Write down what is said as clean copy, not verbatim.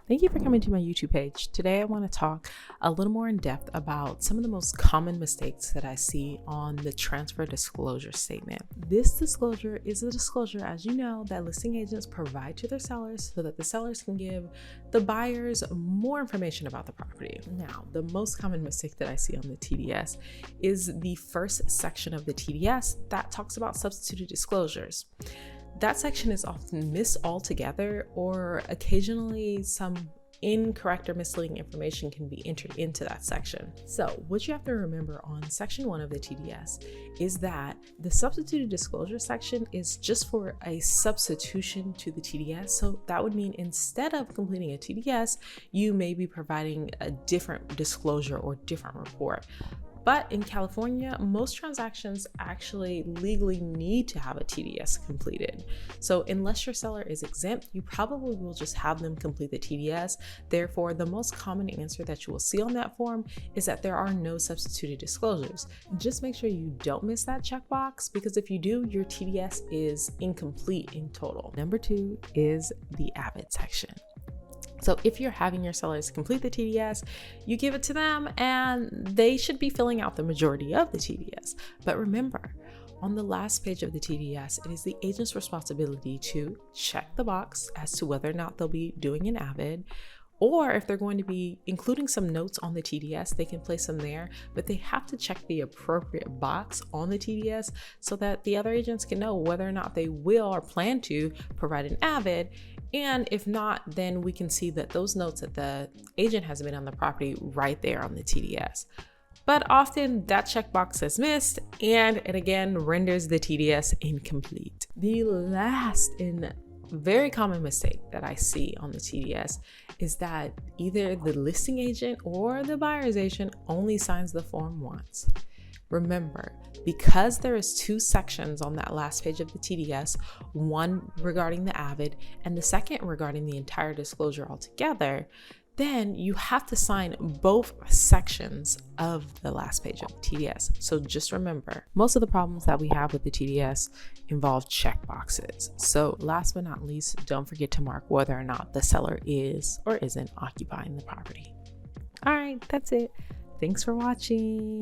Thank you for coming to my YouTube page. Today I want to talk a little more in depth about some of the most common mistakes that I see on the transfer disclosure statement. This disclosure is a disclosure, as you know, that listing agents provide to their sellers so that the sellers can give the buyers more information about the property. Now, the most common mistake that I see on the TDS is the first section of the TDS that talks about substituted disclosures. That section is often missed altogether, or occasionally some incorrect or misleading information can be entered into that section. So what you have to remember on section 1 of the TDS is that the substituted disclosure section is just for a substitution to the TDS. So that would mean instead of completing a TDS, you may be providing a different disclosure or different report. But in California, most transactions actually legally need to have a TDS completed. So unless your seller is exempt, you probably will just have them complete the TDS. Therefore, the most common answer that you will see on that form is that there are no substituted disclosures. Just make sure you don't miss that checkbox, because if you do, your TDS is incomplete in total. Number 2 is the avid section. So if you're having your sellers complete the TDS, you give it to them and they should be filling out the majority of the TDS. But remember, on the last page of the TDS, it is the agent's responsibility to check the box as to whether or not they'll be doing an avid, or if they're going to be including some notes on the TDS, they can place them there, but they have to check the appropriate box on the TDS so that the other agents can know whether or not they will or plan to provide an avid. And if not, then we can see that those notes that the agent has made on the property right there on the TDS. But often that checkbox is missed, and it again renders the TDS incomplete. The last and very common mistake that I see on the TDS is that either the listing agent or the buyer's agent only signs the form once. Remember, because there is 2 sections on that last page of the TDS, one regarding the avid and the second regarding the entire disclosure altogether, then you have to sign both sections of the last page of the TDS. So just remember, most of the problems that we have with the TDS involve checkboxes. So last but not least, don't forget to mark whether or not the seller is or isn't occupying the property. All right, that's it. Thanks for watching.